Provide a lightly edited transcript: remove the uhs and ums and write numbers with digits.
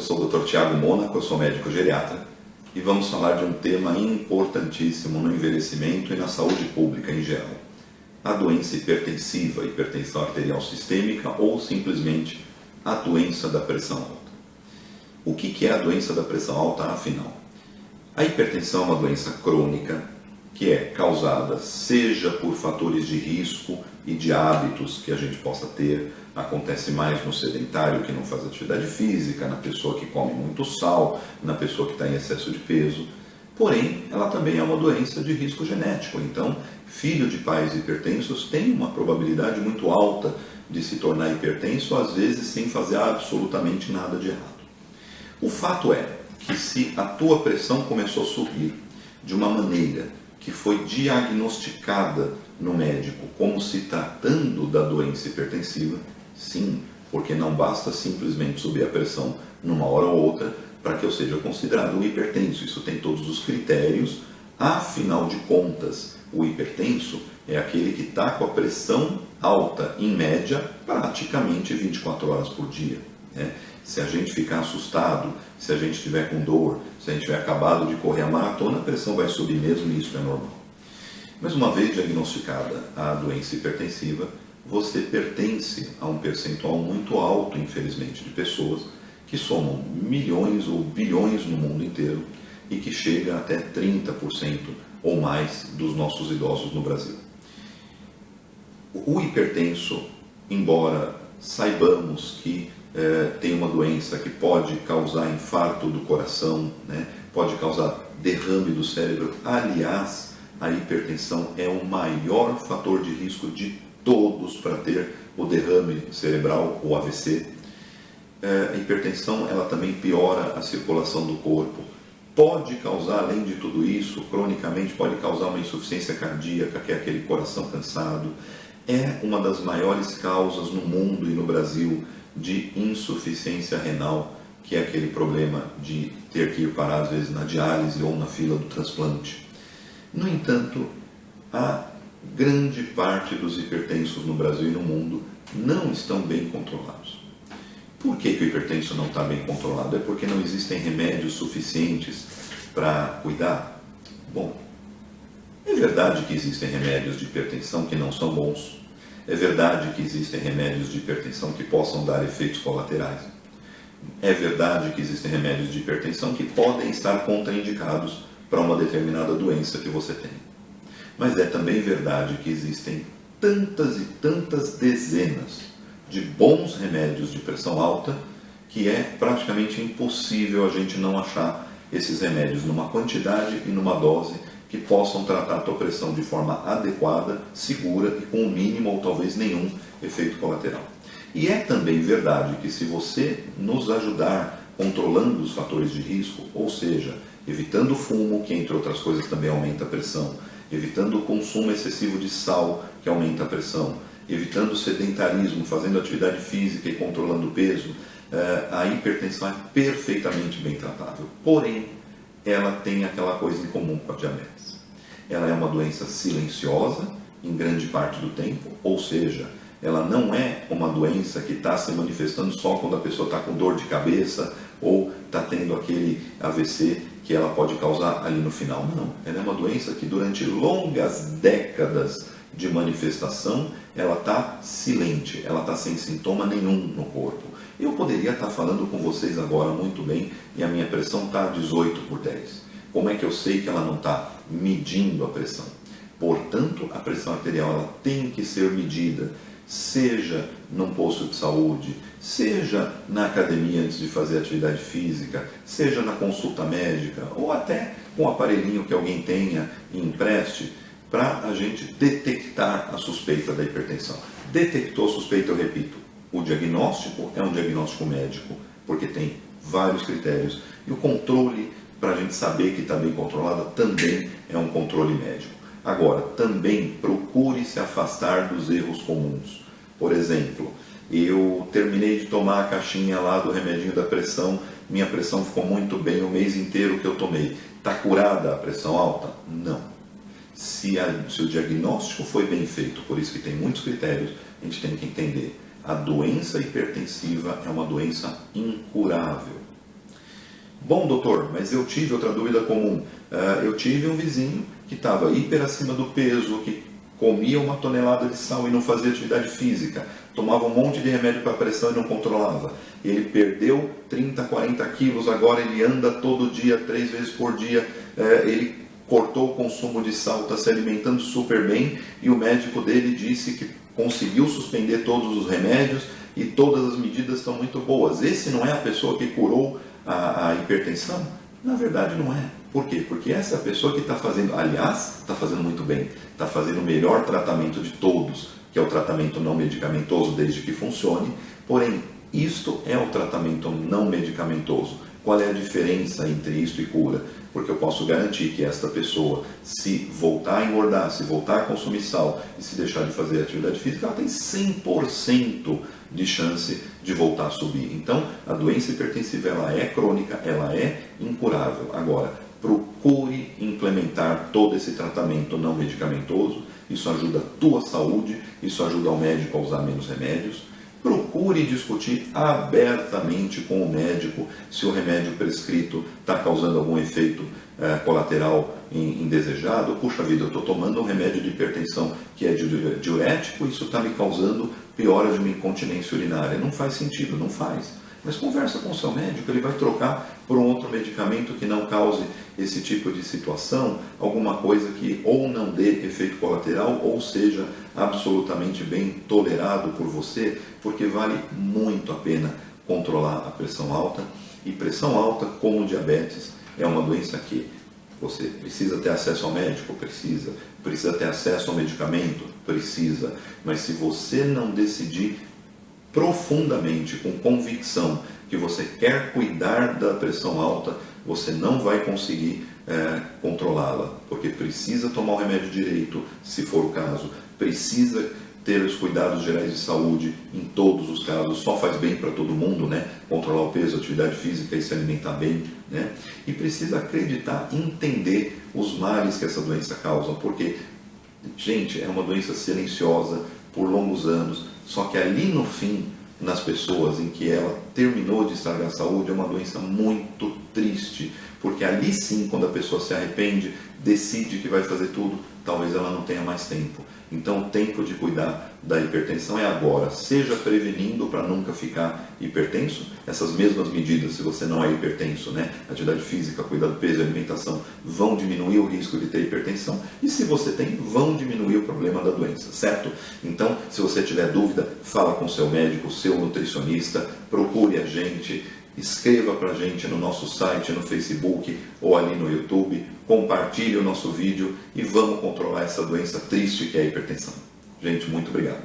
sou o Dr. Tiago Mônaco, eu sou médico geriatra e vamos falar de um tema importantíssimo no envelhecimento e na saúde pública em geral. A doença hipertensiva, hipertensão arterial sistêmica ou simplesmente a doença da pressão alta. O que é a doença da pressão alta, afinal? A hipertensão é uma doença crônica que é causada seja por fatores de risco e de hábitos que a gente possa ter, acontece mais no sedentário que não faz atividade física, na pessoa que come muito sal, na pessoa que está em excesso de peso. Porém, ela também é uma doença de risco genético, então filho de pais hipertensos tem uma probabilidade muito alta de se tornar hipertenso, às vezes sem fazer absolutamente nada de errado. O fato é que se a tua pressão começou a subir de uma maneira que foi diagnosticada no médico como se tratando da doença hipertensiva, sim, porque não basta simplesmente subir a pressão numa hora ou outra para que eu seja considerado um hipertenso. Isso tem todos os critérios. Afinal de contas, o hipertenso é aquele que está com a pressão alta, em média, praticamente 24 horas por dia. Se a gente ficar assustado, se a gente estiver com dor, se a gente tiver acabado de correr a maratona, a pressão vai subir mesmo e isso é normal. Mas uma vez diagnosticada a doença hipertensiva, você pertence a um percentual muito alto, infelizmente, de pessoas que somam milhões ou bilhões no mundo inteiro e que chega até 30% ou mais dos nossos idosos no Brasil. O hipertenso, embora saibamos que tem uma doença que pode causar infarto do coração, pode causar derrame do cérebro. Aliás, a hipertensão é o maior fator de risco de todos para ter o derrame cerebral, o AVC. A hipertensão ela também piora a circulação do corpo. Pode causar, além de tudo isso, cronicamente pode causar uma insuficiência cardíaca, que é aquele coração cansado. É uma das maiores causas no mundo e no Brasil de insuficiência renal, que é aquele problema de ter que ir parar às vezes na diálise ou na fila do transplante. No entanto, a grande parte dos hipertensos no Brasil e no mundo não estão bem controlados. Por que o hipertenso não está bem controlado? É porque não existem remédios suficientes para cuidar? Bom, é verdade que existem remédios de hipertensão que não são bons. É verdade que existem remédios de hipertensão que possam dar efeitos colaterais. É verdade que existem remédios de hipertensão que podem estar contraindicados para uma determinada doença que você tem. Mas é também verdade que existem tantas e tantas dezenas de bons remédios de pressão alta que é praticamente impossível a gente não achar esses remédios numa quantidade e numa dose que possam tratar a tua pressão de forma adequada, segura e com o mínimo ou talvez nenhum efeito colateral. E é também verdade que se você nos ajudar controlando os fatores de risco, ou seja, evitando o fumo, que entre outras coisas também aumenta a pressão, evitando o consumo excessivo de sal, que aumenta a pressão, evitando o sedentarismo, fazendo atividade física e controlando o peso, a hipertensão é perfeitamente bem tratável. Porém, ela tem aquela coisa em comum com a diabetes. Ela é uma doença silenciosa em grande parte do tempo, ou seja, ela não é uma doença que está se manifestando só quando a pessoa está com dor de cabeça ou está tendo aquele AVC que ela pode causar ali no final. Não, ela é uma doença que durante longas décadas de manifestação, ela está silente, ela está sem sintoma nenhum no corpo. Eu poderia estar falando com vocês agora muito bem e a minha pressão está 18/10. Como é que eu sei que ela não está medindo a pressão? Portanto, a pressão arterial ela tem que ser medida, seja num posto de saúde, seja na academia antes de fazer atividade física, seja na consulta médica ou até com um aparelhinho que alguém tenha e empreste para a gente detectar a suspeita da hipertensão. Detectou a suspeita, eu repito, o diagnóstico é um diagnóstico médico, porque tem vários critérios. E o controle, para a gente saber que está bem controlada, também é um controle médico. Agora, também procure se afastar dos erros comuns. Por exemplo, eu terminei de tomar a caixinha lá do remedinho da pressão, minha pressão ficou muito bem o mês inteiro que eu tomei. Está curada a pressão alta? Não. Se o diagnóstico foi bem feito, por isso que tem muitos critérios, a gente tem que entender. A doença hipertensiva é uma doença incurável. Bom, doutor, mas eu tive outra dúvida comum. Eu tive um vizinho que estava hiper acima do peso, que comia 1 tonelada de sal e não fazia atividade física, tomava um monte de remédio para pressão e não controlava. Ele perdeu 30, 40 quilos, agora ele anda todo dia, 3 vezes por dia, ele cortou o consumo de sal, está se alimentando super bem e o médico dele disse que conseguiu suspender todos os remédios e todas as medidas estão muito boas. Esse não é a pessoa que curou a hipertensão? Na verdade não é. Por quê? Porque essa é a pessoa que está fazendo, aliás, está fazendo muito bem, está fazendo o melhor tratamento de todos, que é o tratamento não medicamentoso desde que funcione, porém, isto é o tratamento não medicamentoso. Qual é a diferença entre isto e cura? Porque eu posso garantir que esta pessoa, se voltar a engordar, se voltar a consumir sal e se deixar de fazer atividade física, ela tem 100% de chance de voltar a subir. Então, a doença hipertensiva ela é crônica, ela é incurável. Agora, procure implementar todo esse tratamento não medicamentoso, isso ajuda a tua saúde, isso ajuda o médico a usar menos remédios. Procure discutir abertamente com o médico se o remédio prescrito está causando algum efeito colateral indesejado. Puxa vida, eu estou tomando um remédio de hipertensão que é diurético, isso está me causando piora de uma incontinência urinária. Não faz sentido, não faz. Mas conversa com o seu médico, ele vai trocar por um outro medicamento que não cause esse tipo de situação, alguma coisa que ou não dê efeito colateral ou seja absolutamente bem tolerado por você, porque vale muito a pena controlar a pressão alta. E pressão alta, como diabetes, é uma doença que você precisa ter acesso ao médico? Precisa ter acesso ao medicamento? Precisa. Mas se você não decidir profundamente, com convicção, que você quer cuidar da pressão alta, você não vai conseguir controlá-la, porque precisa tomar o remédio direito, se for o caso, precisa ter os cuidados gerais de saúde em todos os casos, só faz bem para todo mundo, né? Controlar o peso, atividade física e se alimentar bem, né? E precisa acreditar, entender os males que essa doença causa, porque, gente, é uma doença silenciosa por longos anos, só que ali no fim, nas pessoas em que ela terminou de estragar a saúde, é uma doença muito triste, porque ali sim, quando a pessoa se arrepende, decide que vai fazer tudo, talvez ela não tenha mais tempo. Então o tempo de cuidar da hipertensão é agora, seja prevenindo para nunca ficar hipertenso, essas mesmas medidas, se você não é hipertenso, né? Atividade física, cuidar do peso e alimentação, vão diminuir o risco de ter hipertensão, e se você tem, vão diminuir o problema da doença, certo? Então, se você tiver dúvida, fala com seu médico, seu nutricionista, procure a gente, escreva para a gente no nosso site, no Facebook ou ali no YouTube, compartilhe o nosso vídeo e vamos controlar essa doença triste que é a hipertensão. Gente, muito obrigado.